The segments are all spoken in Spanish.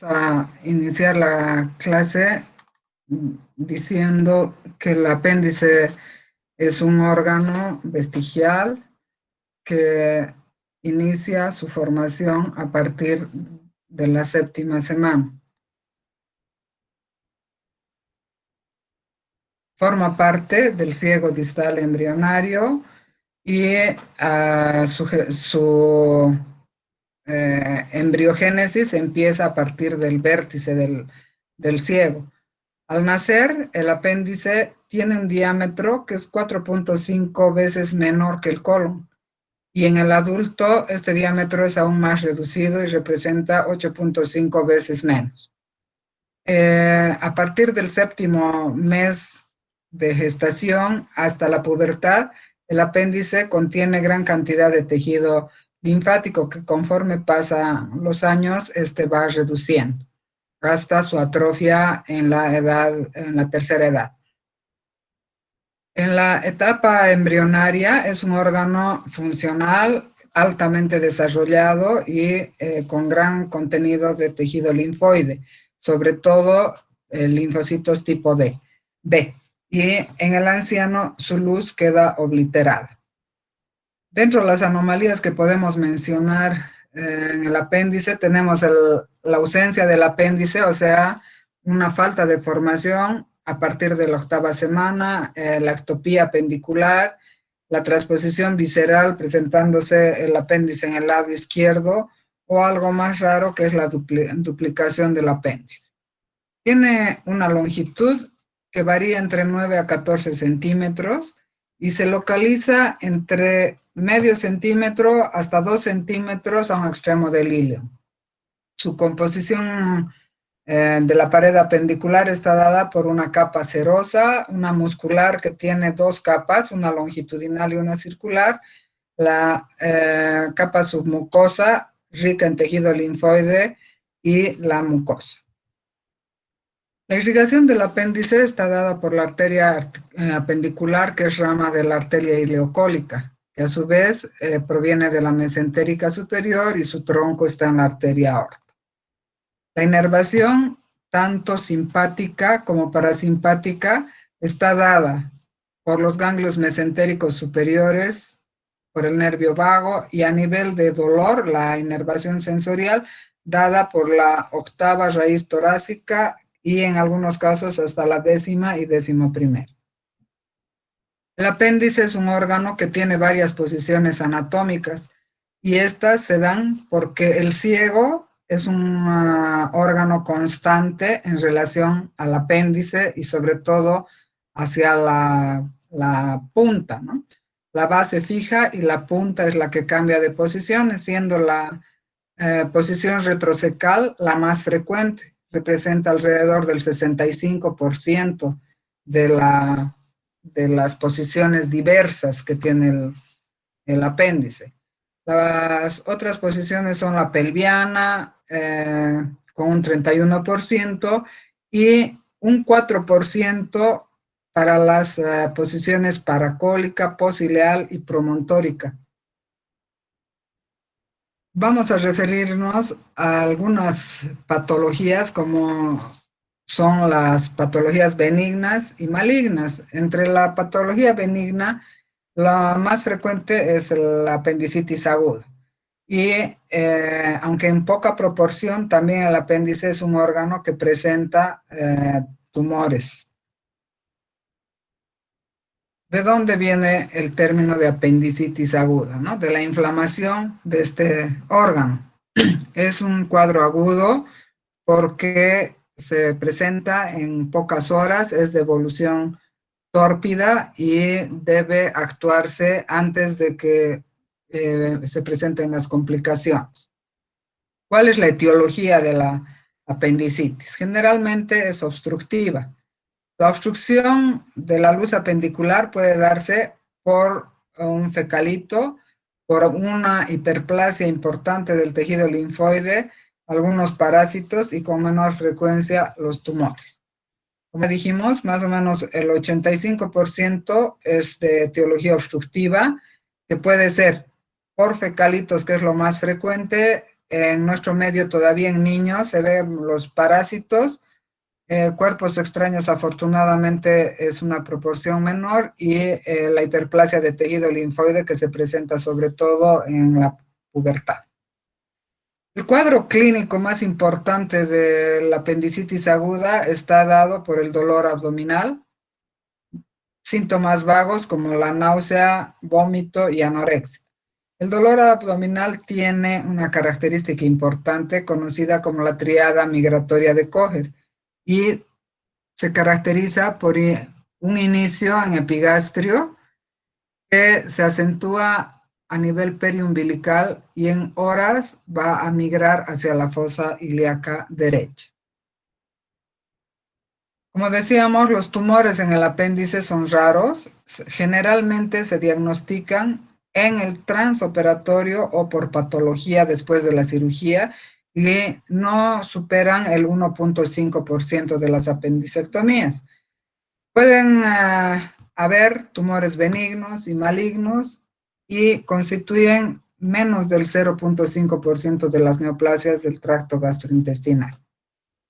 A iniciar la clase diciendo que el apéndice es un órgano vestigial que inicia su formación a partir de la 7ª semana. Forma parte del ciego distal embrionario y su embriogénesis empieza a partir del vértice del ciego. Al nacer, el apéndice tiene un diámetro que es 4.5 veces menor que el colon, y en el adulto este diámetro es aún más reducido y representa 8.5 veces menos. A partir del 7º mes de gestación hasta la pubertad, el apéndice contiene gran cantidad de tejido linfático que conforme pasan los años, va reduciendo hasta su atrofia en la tercera edad. En la etapa embrionaria es un órgano funcional, altamente desarrollado y con gran contenido de tejido linfoide, sobre todo linfocitos tipo B. Y en el anciano su luz queda obliterada. Dentro de las anomalías que podemos mencionar en el apéndice tenemos la ausencia del apéndice, o sea, una falta de formación a partir de la 8ª semana, la ectopía apendicular, la transposición visceral presentándose el apéndice en el lado izquierdo, o algo más raro que es la duplicación del apéndice. Tiene una longitud que varía entre 9 a 14 centímetros y se localiza entre medio centímetro hasta 2 centímetros a un extremo del hilo. Su composición de la pared apendicular está dada por una capa serosa, una muscular que tiene 2 capas, una longitudinal y una circular, la capa submucosa rica en tejido linfoide y la mucosa. La irrigación del apéndice está dada por la arteria apendicular, que es rama de la arteria ileocólica, que a su vez proviene de la mesentérica superior y su tronco está en la arteria aorta. La inervación, tanto simpática como parasimpática, está dada por los ganglios mesentéricos superiores, por el nervio vago, y a nivel de dolor, la inervación sensorial dada por la 8ª raíz torácica y en algunos casos hasta la 10ª y 11ª. El apéndice es un órgano que tiene varias posiciones anatómicas y estas se dan porque el ciego es un órgano constante en relación al apéndice y sobre todo hacia la punta, ¿no? La base fija y la punta es la que cambia de posición, siendo la posición retrocecal la más frecuente. Representa alrededor del 65% de las posiciones diversas que tiene el apéndice. Las otras posiciones son la pelviana, con un 31%, y un 4% para las posiciones paracólica, posileal y promontórica. Vamos a referirnos a algunas patologías como son las patologías benignas y malignas. Entre la patología benigna, la más frecuente es la apendicitis aguda. Y aunque en poca proporción, también el apéndice es un órgano que presenta tumores. ¿De dónde viene el término de apendicitis aguda, ¿no? De la inflamación de este órgano. Es un cuadro agudo porque se presenta en pocas horas, es de evolución tórpida y debe actuarse antes de que se presenten las complicaciones. ¿Cuál es la etiología de la apendicitis? Generalmente es obstructiva. La obstrucción de la luz apendicular puede darse por un fecalito, por una hiperplasia importante del tejido linfoide, algunos parásitos y con menor frecuencia los tumores. Como dijimos, más o menos el 85% es de etiología obstructiva, que puede ser por fecalitos, que es lo más frecuente, en nuestro medio todavía en niños se ven los parásitos, cuerpos extraños afortunadamente es una proporción menor y la hiperplasia de tejido linfoide que se presenta sobre todo en la pubertad. El cuadro clínico más importante de la apendicitis aguda está dado por el dolor abdominal, síntomas vagos como la náusea, vómito y anorexia. El dolor abdominal tiene una característica importante conocida como la triada migratoria de Kocher y se caracteriza por un inicio en epigastrio que se acentúa a nivel periumbilical y en horas va a migrar hacia la fosa ilíaca derecha. Como decíamos, los tumores en el apéndice son raros, generalmente se diagnostican en el transoperatorio o por patología después de la cirugía y no superan el 1.5% de las apendicectomías. Pueden haber tumores benignos y malignos y constituyen menos del 0.5% de las neoplasias del tracto gastrointestinal.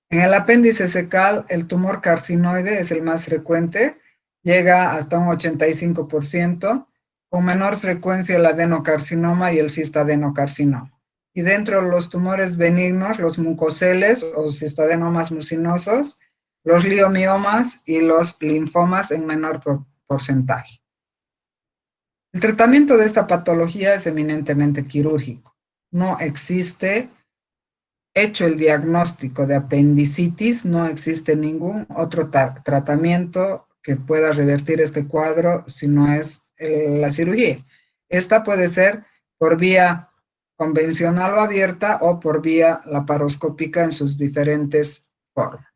En el apéndice secal, el tumor carcinoide es el más frecuente, llega hasta un 85%, con menor frecuencia el adenocarcinoma y el cistadenocarcinoma. Y dentro de los tumores benignos, los mucoceles o cistadenomas mucinosos, los liomiomas y los linfomas en menor porcentaje. El tratamiento de esta patología es eminentemente quirúrgico. No existe, hecho el diagnóstico de apendicitis, no existe ningún otro tratamiento que pueda revertir este cuadro si no es la cirugía. Esta puede ser por vía convencional o abierta o por vía laparoscópica en sus diferentes formas.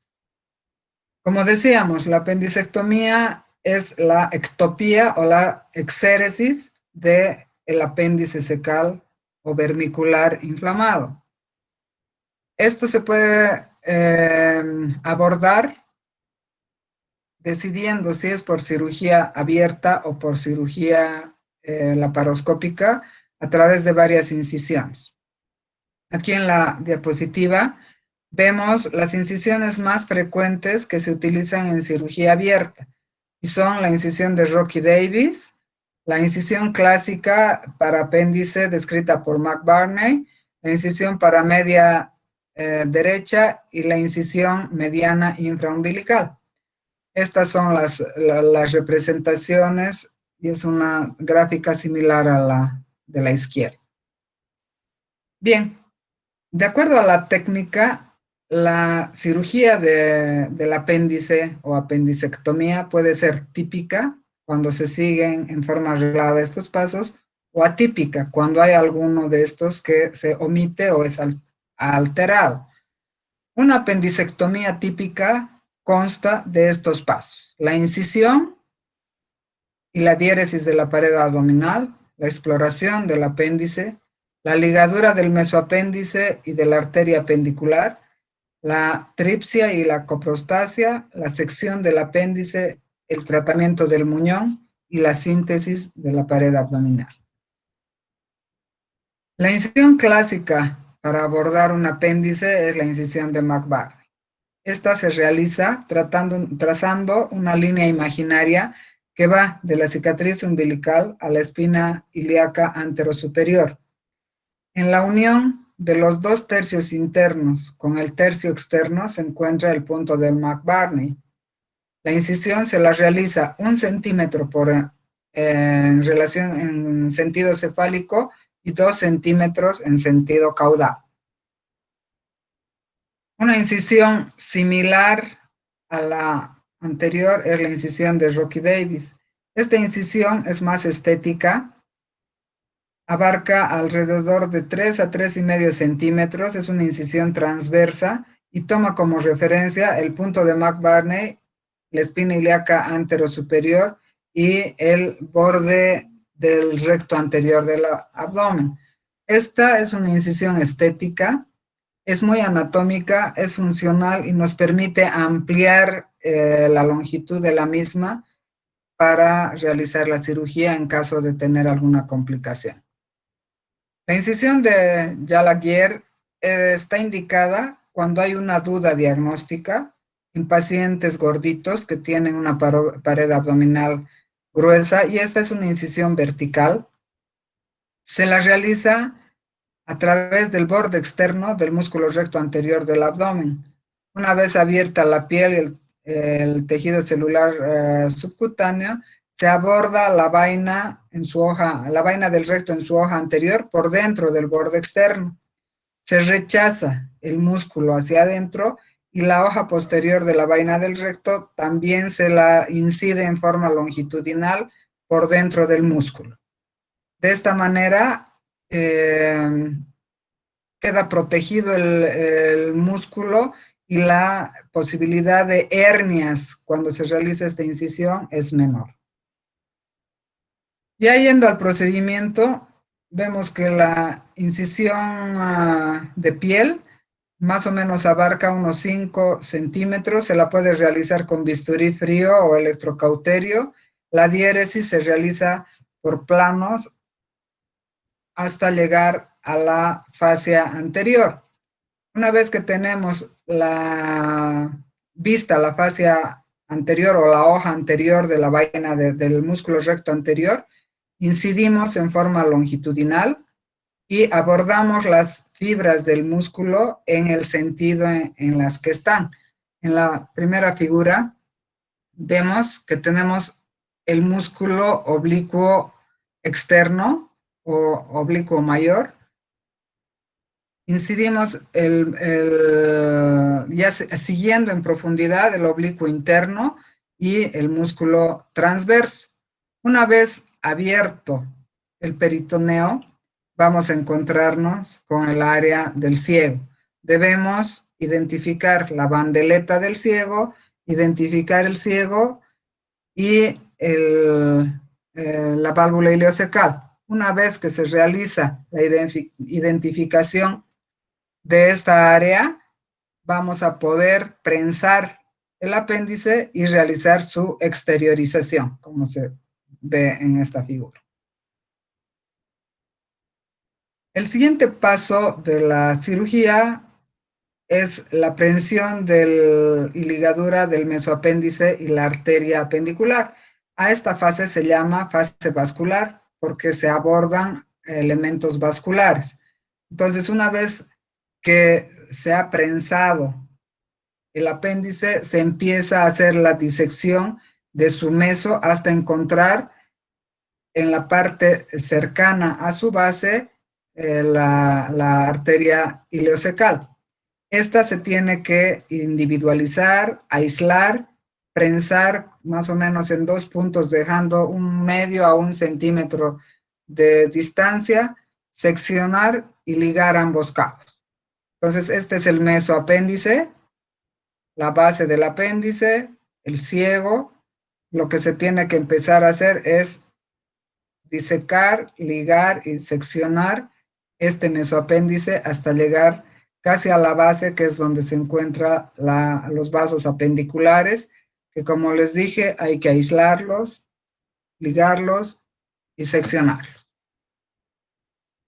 Como decíamos, la apendicectomía es la ectopía o la exéresis del apéndice secal o vermicular inflamado. Esto se puede abordar decidiendo si es por cirugía abierta o por cirugía laparoscópica a través de varias incisiones. Aquí en la diapositiva vemos las incisiones más frecuentes que se utilizan en cirugía abierta y son la incisión de Rocky Davis, la incisión clásica para apéndice descrita por McBurney, la incisión para media derecha y la incisión mediana infraumbilical. Estas son las representaciones y es una gráfica similar a la de la izquierda. Bien, de acuerdo a la técnica, la cirugía del apéndice o apendicectomía puede ser típica cuando se siguen en forma arreglada estos pasos o atípica cuando hay alguno de estos que se omite o es alterado. Una apendicectomía típica consta de estos pasos: la incisión y la diéresis de la pared abdominal, la exploración del apéndice, la ligadura del mesoapéndice y de la arteria apendicular, la tripsia y la coprostasia, la sección del apéndice, el tratamiento del muñón y la síntesis de la pared abdominal. La incisión clásica para abordar un apéndice es la incisión de McBurney. Esta se realiza trazando una línea imaginaria que va de la cicatriz umbilical a la espina ilíaca anterosuperior. En la unión de los 2 tercios internos con el tercio externo se encuentra el punto de McBurney. La incisión se la realiza 1 centímetro en sentido cefálico y 2 centímetros en sentido caudal. Una incisión similar a la anterior es la incisión de Rocky Davis. Esta incisión es más estética, abarca alrededor de 3 a 3,5 centímetros, es una incisión transversa y toma como referencia el punto de McBurney, la espina ilíaca anterosuperior y el borde del recto anterior del abdomen. Esta es una incisión estética, es muy anatómica, es funcional y nos permite ampliar la longitud de la misma para realizar la cirugía en caso de tener alguna complicación. La incisión de Jalaguier está indicada cuando hay una duda diagnóstica en pacientes gorditos que tienen una pared abdominal gruesa, y esta es una incisión vertical. Se la realiza a través del borde externo del músculo recto anterior del abdomen. Una vez abierta la piel y el tejido celular subcutáneo, se aborda la vaina la vaina del recto en su hoja anterior por dentro del borde externo. Se rechaza el músculo hacia adentro y la hoja posterior de la vaina del recto también se la incide en forma longitudinal por dentro del músculo. De esta manera queda protegido el músculo y la posibilidad de hernias cuando se realiza esta incisión es menor. Ya yendo al procedimiento, vemos que la incisión de piel más o menos abarca unos 5 centímetros, se la puede realizar con bisturí frío o electrocauterio. La diéresis se realiza por planos hasta llegar a la fascia anterior. Una vez que tenemos vista la fascia anterior o la hoja anterior de la vaina del músculo recto anterior, incidimos en forma longitudinal y abordamos las fibras del músculo en el sentido en las que están. En la primera figura vemos que tenemos el músculo oblicuo externo o oblicuo mayor. Incidimos ya siguiendo en profundidad el oblicuo interno y el músculo transverso. Una vez abierto el peritoneo, vamos a encontrarnos con el área del ciego. Debemos identificar la bandeleta del ciego, identificar el ciego y la válvula ileocecal. Una vez que se realiza la identificación de esta área, vamos a poder prensar el apéndice y realizar su exteriorización, como se ve en esta figura. El siguiente paso de la cirugía es la prensión y ligadura del mesoapéndice y la arteria apendicular. A esta fase se llama fase vascular porque se abordan elementos vasculares. Entonces, una vez que se ha prensado el apéndice, se empieza a hacer la disección de su meso hasta encontrar en la parte cercana a su base la arteria ileocecal. Esta se tiene que individualizar, aislar, prensar más o menos en 2 puntos, dejando 1/2 a 1 centímetro de distancia, seccionar y ligar ambos cabos. Entonces, este es el mesoapéndice, la base del apéndice, el ciego. Lo que se tiene que empezar a hacer es disecar, ligar y seccionar este mesoapéndice hasta llegar casi a la base, que es donde se encuentran los vasos apendiculares, que como les dije, hay que aislarlos, ligarlos y seccionarlos.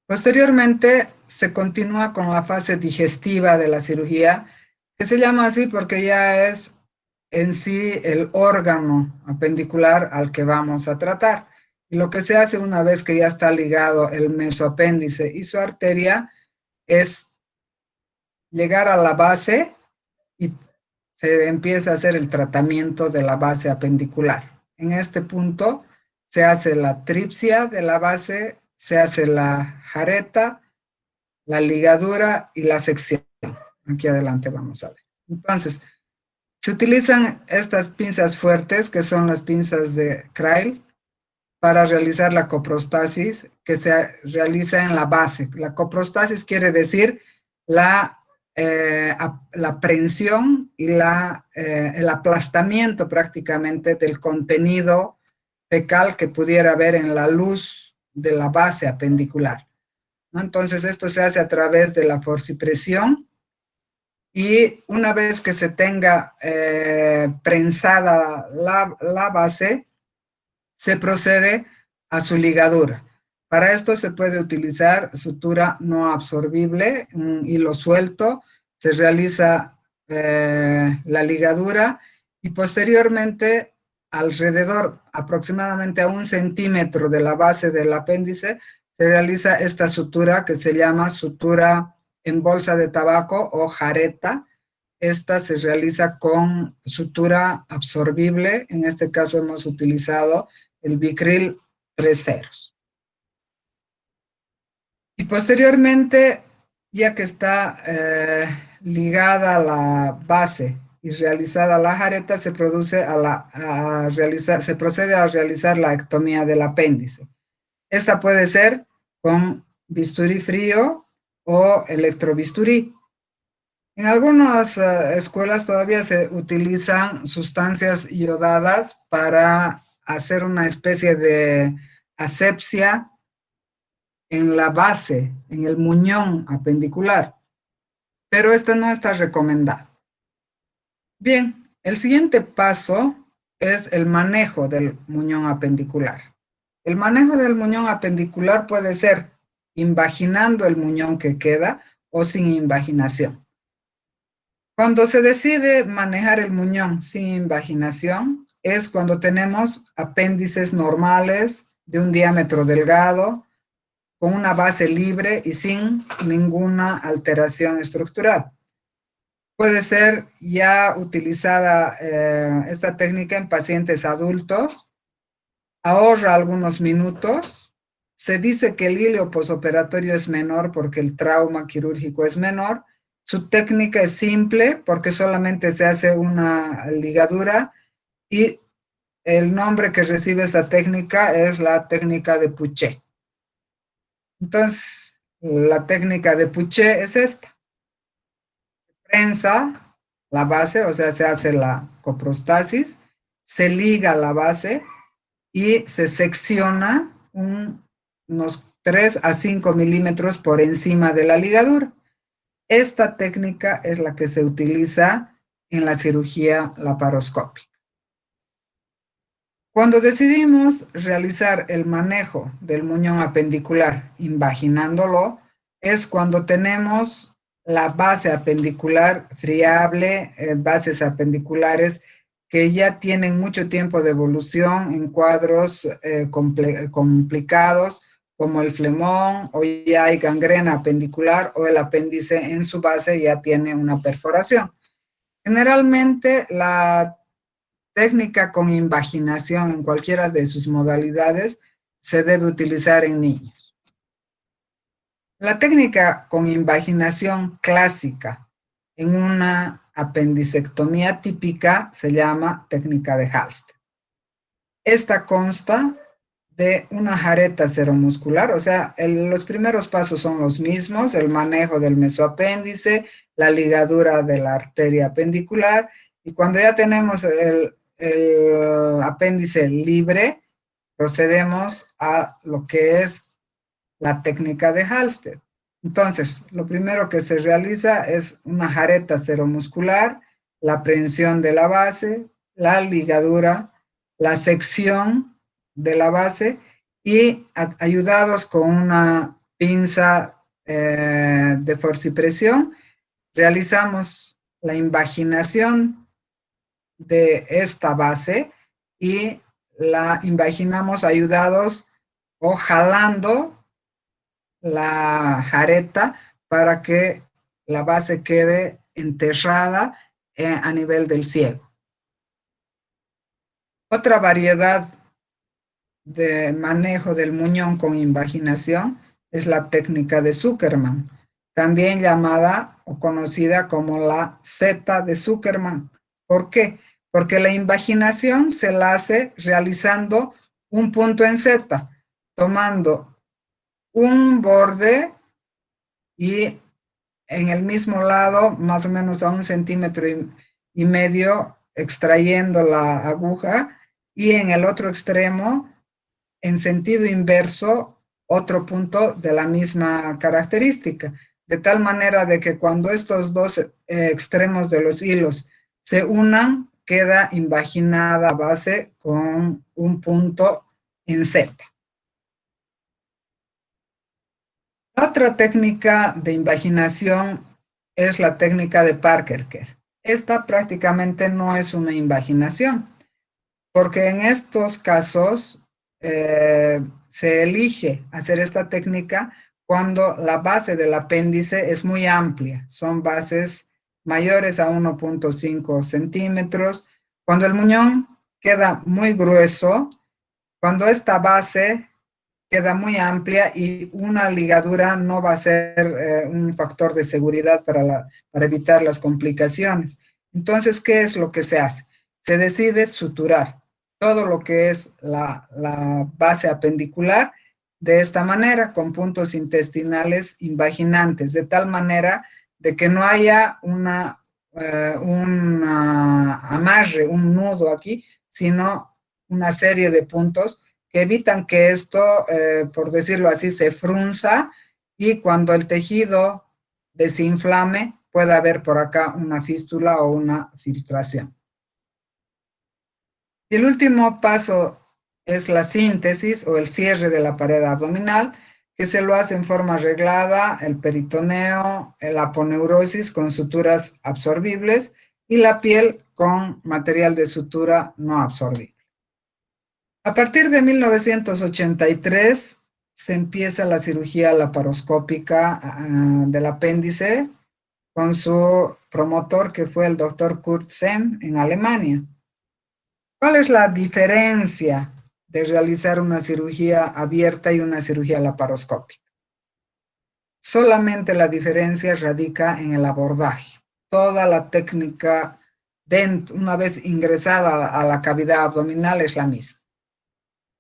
Posteriormente, se continúa con la fase digestiva de la cirugía, que se llama así porque ya es en sí el órgano apendicular al que vamos a tratar. Y lo que se hace una vez que ya está ligado el mesoapéndice y su arteria es llegar a la base y se empieza a hacer el tratamiento de la base apendicular. En este punto se hace la tripsia de la base, se hace la jareta, la ligadura y la sección. Aquí adelante vamos a ver. Entonces, se utilizan estas pinzas fuertes, que son las pinzas de Crail, para realizar la coprostasis, que se realiza en la base. La coprostasis quiere decir la prensión y el aplastamiento prácticamente del contenido fecal que pudiera haber en la luz de la base apendicular, ¿no? Entonces, esto se hace a través de la forcipresión, y una vez que se tenga prensada la base, se procede a su ligadura. Para esto se puede utilizar sutura no absorbible, un hilo suelto, se realiza la ligadura y posteriormente alrededor, aproximadamente a 1 centímetro de la base del apéndice, se realiza esta sutura que se llama sutura en bolsa de tabaco o jareta. Esta se realiza con sutura absorbible, en este caso hemos utilizado el Vicryl 3 ceros. Y posteriormente, ya que está ligada a la base y realizada la jareta, se procede a realizar la ectomía del apéndice. Esta puede ser con bisturí frío o electrobisturí. En algunas escuelas todavía se utilizan sustancias iodadas para hacer una especie de asepsia en la base, en el muñón apendicular, pero este no está recomendado. Bien, el siguiente paso es el manejo del muñón apendicular. El manejo del muñón apendicular puede ser invaginando el muñón que queda o sin invaginación. Cuando se decide manejar el muñón sin invaginación es cuando tenemos apéndices normales de un diámetro delgado, con una base libre y sin ninguna alteración estructural. Puede ser ya utilizada esta técnica en pacientes adultos, ahorra algunos minutos. Se dice que el hilio posoperatorio es menor porque el trauma quirúrgico es menor. Su técnica es simple porque solamente se hace una ligadura y el nombre que recibe esta técnica es la técnica de Puché. Entonces, la técnica de Puché es esta. Prensa la base, o sea, se hace la coprostasis, se liga la base y se secciona unos 3 a 5 milímetros por encima de la ligadura. Esta técnica es la que se utiliza en la cirugía laparoscópica. Cuando decidimos realizar el manejo del muñón apendicular invaginándolo, es cuando tenemos la base apendicular friable, bases apendiculares que ya tienen mucho tiempo de evolución en cuadros complicados como el flemón, o ya hay gangrena apendicular o el apéndice en su base ya tiene una perforación. Generalmente la técnica con invaginación en cualquiera de sus modalidades se debe utilizar en niños. La técnica con invaginación clásica en una apendicectomía típica se llama técnica de Halsted. Esta consta de una jareta seromuscular, o sea, los primeros pasos son los mismos, el manejo del mesoapéndice, la ligadura de la arteria apendicular, y cuando ya tenemos el apéndice libre, procedemos a lo que es la técnica de Halsted. Entonces, lo primero que se realiza es una jareta seromuscular, la aprehensión de la base, la ligadura, la sección de la base y ayudados con una pinza de forcipresión, realizamos la invaginación de esta base y la invaginamos ayudados o jalando la jareta para que la base quede enterrada a nivel del ciego. Otra variedad de manejo del muñón con invaginación es la técnica de Zuckerman, también llamada o conocida como la Z de Zuckerman. ¿Por qué? Porque la invaginación se la hace realizando un punto en Z, tomando un borde y en el mismo lado, más o menos a 1,5 centímetros, extrayendo la aguja, y en el otro extremo, en sentido inverso, otro punto de la misma característica, de tal manera de que cuando estos dos extremos de los hilos se unan, queda invaginada a base con un punto en Z. Otra técnica de invaginación es la técnica de Parker-Kerr. Esta prácticamente no es una invaginación, porque en estos casos se elige hacer esta técnica cuando la base del apéndice es muy amplia. Son bases mayores a 1.5 centímetros. Cuando el muñón queda muy grueso, cuando esta base queda muy amplia y una ligadura no va a ser un factor de seguridad para evitar las complicaciones. Entonces, ¿qué es lo que se hace? Se decide suturar todo lo que es la base apendicular de esta manera, con puntos intestinales invaginantes, de tal manera de que no haya un amarre, un nudo aquí, sino una serie de puntos que evitan que esto, por decirlo así, se frunza y cuando el tejido desinflame pueda haber por acá una fístula o una filtración. Y el último paso es la síntesis o el cierre de la pared abdominal, que se lo hace en forma reglada, el peritoneo, la aponeurosis con suturas absorbibles y la piel con material de sutura no absorbible. A partir de 1983 se empieza la cirugía laparoscópica del apéndice con su promotor que fue el doctor Kurt Sem en Alemania. ¿Cuál es la diferencia de realizar una cirugía abierta y una cirugía laparoscópica? Solamente la diferencia radica en el abordaje. Toda la técnica, una vez ingresada a la cavidad abdominal, es la misma.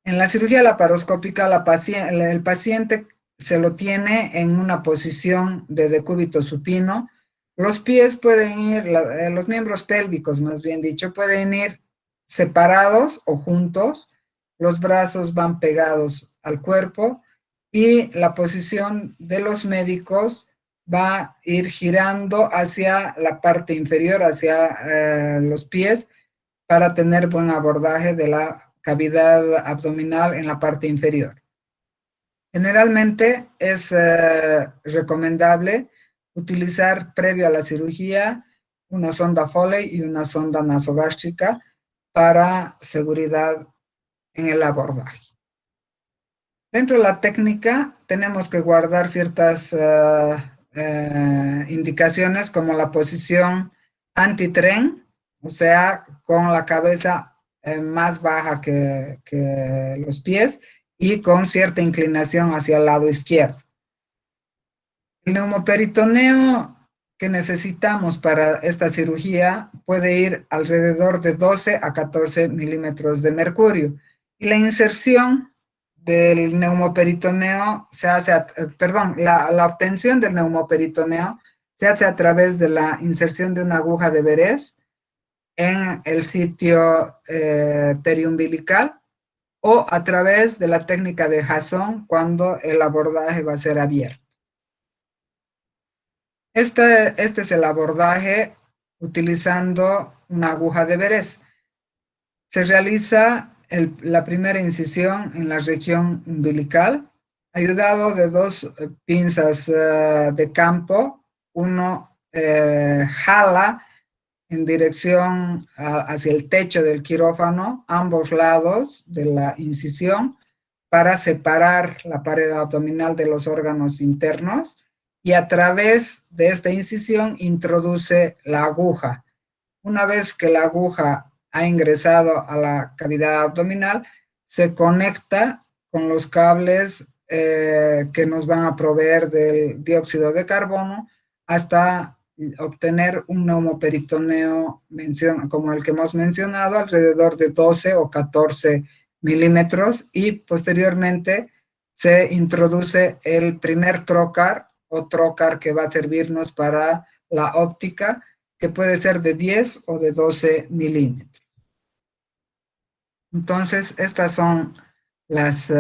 En la cirugía laparoscópica, el paciente se lo tiene en una posición de decúbito supino. Los pies pueden ir, los miembros pélvicos, más bien dicho, pueden ir separados o juntos. Los brazos van pegados al cuerpo y la posición de los médicos va a ir girando hacia la parte inferior, hacia los pies, para tener buen abordaje de la cavidad abdominal en la parte inferior. Generalmente es recomendable utilizar previo a la cirugía una sonda Foley y una sonda nasogástrica para seguridad en el abordaje. Dentro de la técnica tenemos que guardar ciertas indicaciones como la posición anti-tren, o sea, con la cabeza más baja que los pies y con cierta inclinación hacia el lado izquierdo. El neumoperitoneo que necesitamos para esta cirugía puede ir alrededor de 12 a 14 milímetros de mercurio. Y la inserción del neumoperitoneo se hace, la obtención del neumoperitoneo se hace a través de la inserción de una aguja de Veress en el sitio periumbilical o a través de la técnica de Jason cuando el abordaje va a ser abierto. Este es el abordaje utilizando una aguja de Veress. Se realiza la primera incisión en la región umbilical, ayudado de dos pinzas de campo. Uno jala en dirección hacia el techo del quirófano, ambos lados de la incisión, para separar la pared abdominal de los órganos internos, y a través de esta incisión introduce la aguja. Una vez que la aguja ha ingresado a la cavidad abdominal, se conecta con los cables que nos van a proveer del dióxido de carbono hasta obtener un neumoperitoneo como el que hemos mencionado, alrededor de 12 o 14 milímetros, y posteriormente se introduce el primer trocar o trocar que va a servirnos para la óptica, que puede ser de 10 o de 12 milímetros. Entonces, estas son las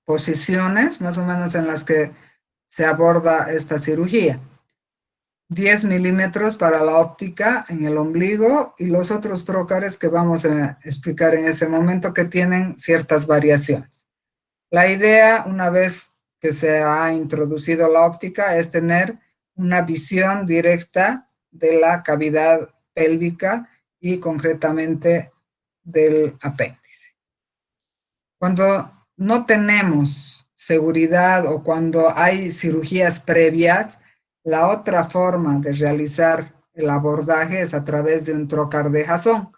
posiciones más o menos en las que se aborda esta cirugía. 10 milímetros para la óptica en el ombligo y los otros trócares que vamos a explicar en ese momento, que tienen ciertas variaciones. La idea, una vez que se ha introducido la óptica es tener una visión directa de la cavidad pélvica y concretamente del apéndice. Cuando no tenemos seguridad o cuando hay cirugías previas, la otra forma de realizar el abordaje es a través de un trocar de Jasón.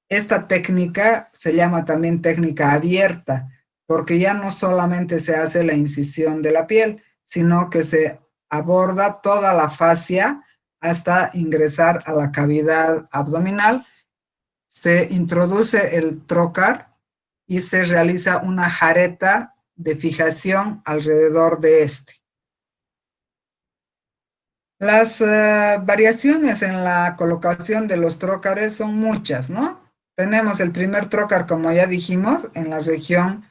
Esta técnica se llama también técnica abierta, porque ya no solamente se hace la incisión de la piel, sino que se aborda toda la fascia hasta ingresar a la cavidad abdominal. Se introduce el trocar y se realiza una jareta de fijación alrededor de este. Las variaciones en la colocación de los trócares son muchas, ¿no? Tenemos el primer trócar, como ya dijimos, en la región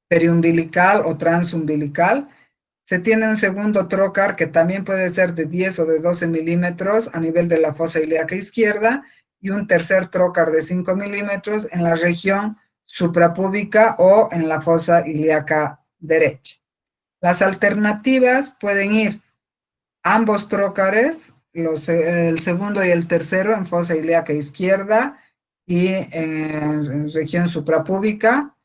periumbilical o transumbilical. Se tiene un segundo trócar que también puede ser de 10 o de 12 milímetros a nivel de la fosa ilíaca izquierda y un tercer trócar de 5 milímetros en la región suprapúbica o en la fosa ilíaca derecha. Las alternativas pueden ir ambos trócares, el segundo y el tercero en fosa ilíaca izquierda y en región suprapúbica,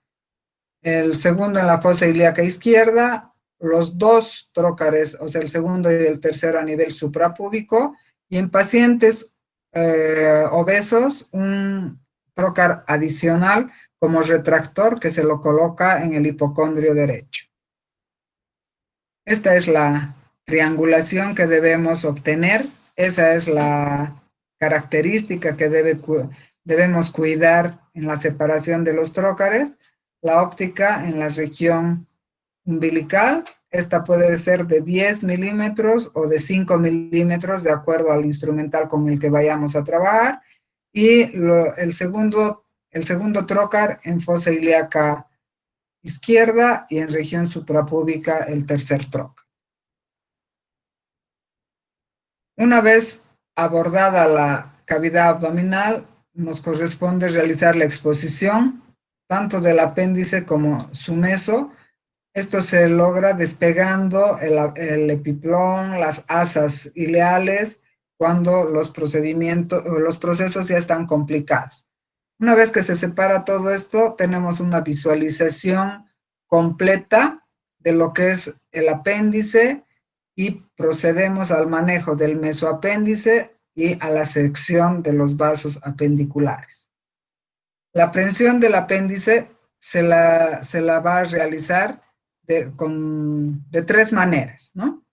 el segundo en la fosa ilíaca izquierda, los dos trócares, o sea, el segundo y el tercero a nivel suprapúbico, y en pacientes obesos, un trócar adicional como retractor que se lo coloca en el hipocondrio derecho. Esta es la triangulación que debemos obtener. Esa es la característica que debemos cuidar en la separación de los trócares. La óptica en la región umbilical, esta puede ser de 10 milímetros o de 5 milímetros de acuerdo al instrumental con el que vayamos a trabajar. Y el segundo trócar en fosa ilíaca izquierda y en región suprapúbica el tercer trócar. Una vez abordada la cavidad abdominal, nos corresponde realizar la exposición tanto del apéndice como su meso. Esto se logra despegando el epiplón, las asas ileales, cuando los procesos ya están complicados. Una vez que se separa todo esto, tenemos una visualización completa de lo que es el apéndice y procedemos al manejo del mesoapéndice y a la sección de los vasos apendiculares. La prensión del apéndice se la va a realizar de tres maneras, ¿no?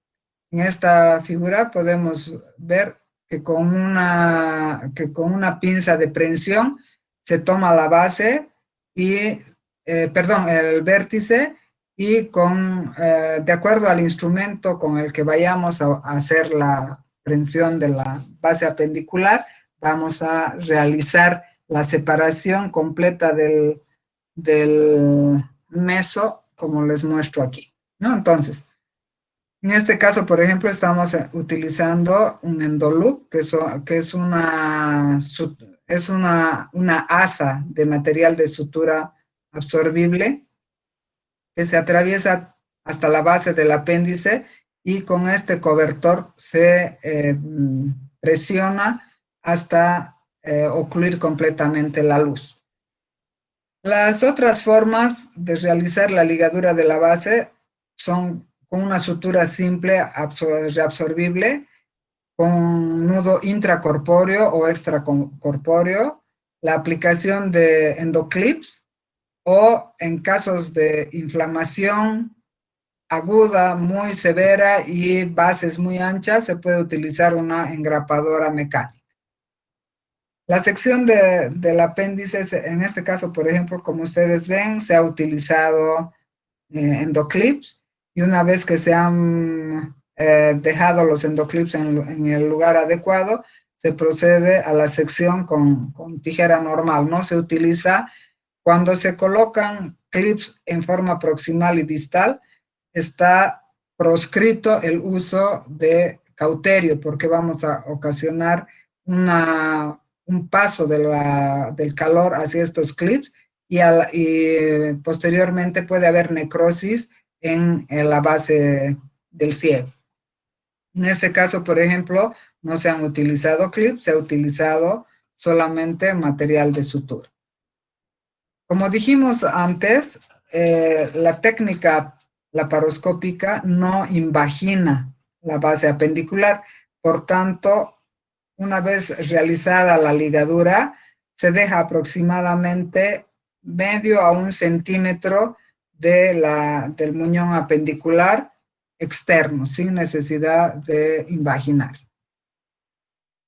En esta figura podemos ver que con una pinza de prensión se toma la base y, el vértice y de acuerdo al instrumento con el que vayamos a hacer la prensión de la base apendicular, vamos a realizar la separación completa del meso, como les muestro aquí, ¿no? Entonces, en este caso, por ejemplo, estamos utilizando un endoloop, que es una asa de material de sutura absorbible que se atraviesa hasta la base del apéndice y con este cobertor se presiona hasta ocluir completamente la luz. Las otras formas de realizar la ligadura de la base son con una sutura simple reabsorbible, con nudo intracorpóreo o extracorpóreo, la aplicación de endoclips o en casos de inflamación aguda, muy severa y bases muy anchas, se puede utilizar una engrapadora mecánica. La sección del apéndice, en este caso, por ejemplo, como ustedes ven, se ha utilizado endoclips y una vez que se han dejado los endoclips en el lugar adecuado, se procede a la sección con tijera normal. No se utiliza cuando se colocan clips en forma proximal y distal, está proscrito el uso de cauterio porque vamos a ocasionar un paso del calor hacia estos clips y posteriormente puede haber necrosis en la base del ciego. En este caso, por ejemplo, no se han utilizado clips, se ha utilizado solamente material de sutura. Como dijimos antes, la técnica laparoscópica no invagina la base apendicular. Por tanto, una vez realizada la ligadura, se deja aproximadamente medio a 1 centímetro del muñón apendicular externo, sin necesidad de invaginar.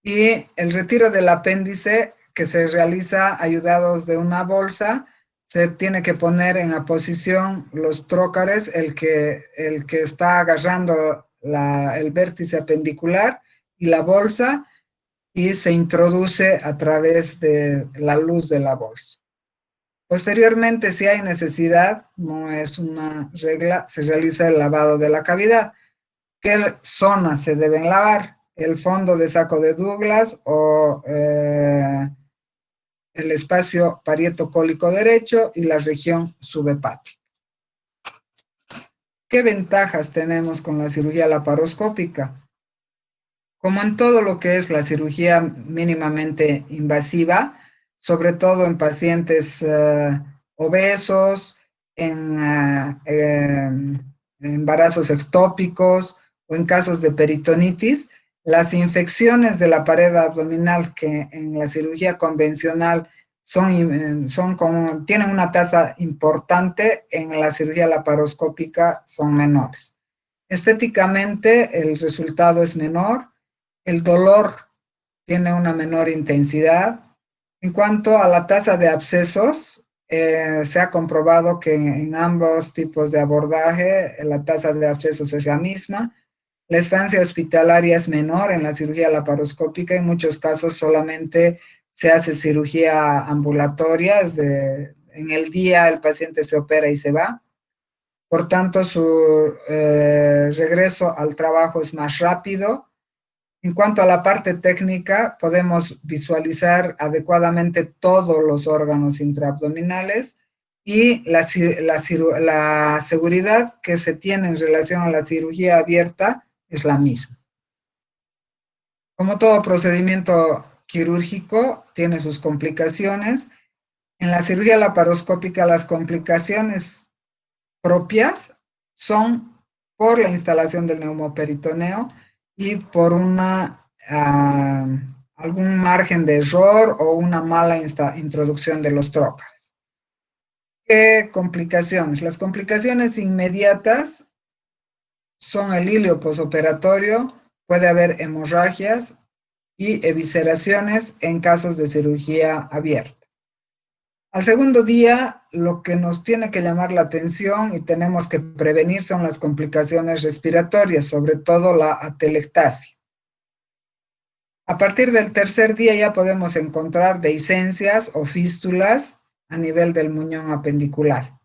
Y el retiro del apéndice, que se realiza ayudados de una bolsa, se tiene que poner en la posición los trócares, el que está agarrando el vértice apendicular y la bolsa, y se introduce a través de la luz de la bolsa. Posteriormente, si hay necesidad, no es una regla, se realiza el lavado de la cavidad. ¿Qué zonas se deben lavar? El fondo de saco de Douglas o el espacio parietocólico derecho y la región subhepática. ¿Qué ventajas tenemos con la cirugía laparoscópica? Como en todo lo que es la cirugía mínimamente invasiva, sobre todo en pacientes obesos, en embarazos ectópicos o en casos de peritonitis, las infecciones de la pared abdominal que en la cirugía convencional tienen una tasa importante, en la cirugía laparoscópica son menores. Estéticamente el resultado es menor, el dolor tiene una menor intensidad. En cuanto a la tasa de abscesos, se ha comprobado que en ambos tipos de abordaje la tasa de abscesos es la misma. La estancia hospitalaria es menor en la cirugía laparoscópica, en muchos casos solamente se hace cirugía ambulatoria, en el día el paciente se opera y se va. Por tanto, su regreso al trabajo es más rápido. En cuanto a la parte técnica, podemos visualizar adecuadamente todos los órganos intraabdominales y la seguridad que se tiene en relación a la cirugía abierta es la misma. Como todo procedimiento quirúrgico, tiene sus complicaciones. En la cirugía laparoscópica, las complicaciones propias son por la instalación del neumoperitoneo y por algún margen de error o una mala introducción de los trócares. ¿Qué complicaciones? Las complicaciones inmediatas son el hilio posoperatorio, puede haber hemorragias y evisceraciones en casos de cirugía abierta. Al segundo día, lo que nos tiene que llamar la atención y tenemos que prevenir son las complicaciones respiratorias, sobre todo la atelectasia. A partir del tercer día ya podemos encontrar dehiscencias o fístulas a nivel del muñón apendicular.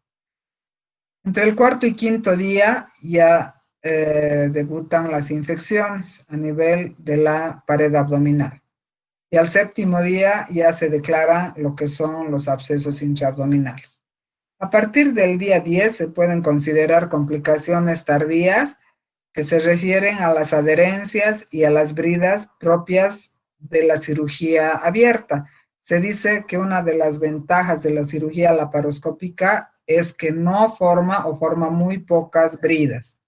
Entre el cuarto y quinto día ya debutan las infecciones a nivel de la pared abdominal. Y al séptimo día ya se declara lo que son los abscesos intraabdominales. A partir del día 10 se pueden considerar complicaciones tardías que se refieren a las adherencias y a las bridas propias de la cirugía abierta. Se dice que una de las ventajas de la cirugía laparoscópica es que no forma o forma muy pocas bridas.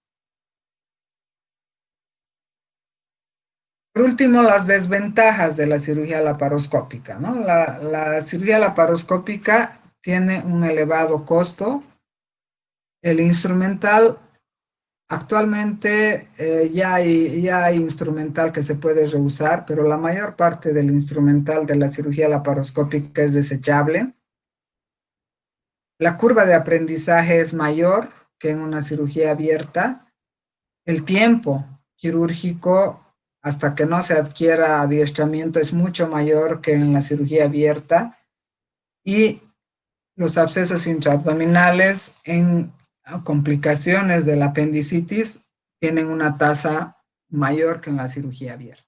Por último, las desventajas de la cirugía laparoscópica, ¿no? La cirugía laparoscópica tiene un elevado costo. El instrumental, actualmente ya hay instrumental que se puede reusar, pero la mayor parte del instrumental de la cirugía laparoscópica es desechable. La curva de aprendizaje es mayor que en una cirugía abierta. El tiempo quirúrgico hasta que no se adquiera adiestramiento es mucho mayor que en la cirugía abierta, y los abscesos intraabdominales en complicaciones de la apendicitis tienen una tasa mayor que en la cirugía abierta.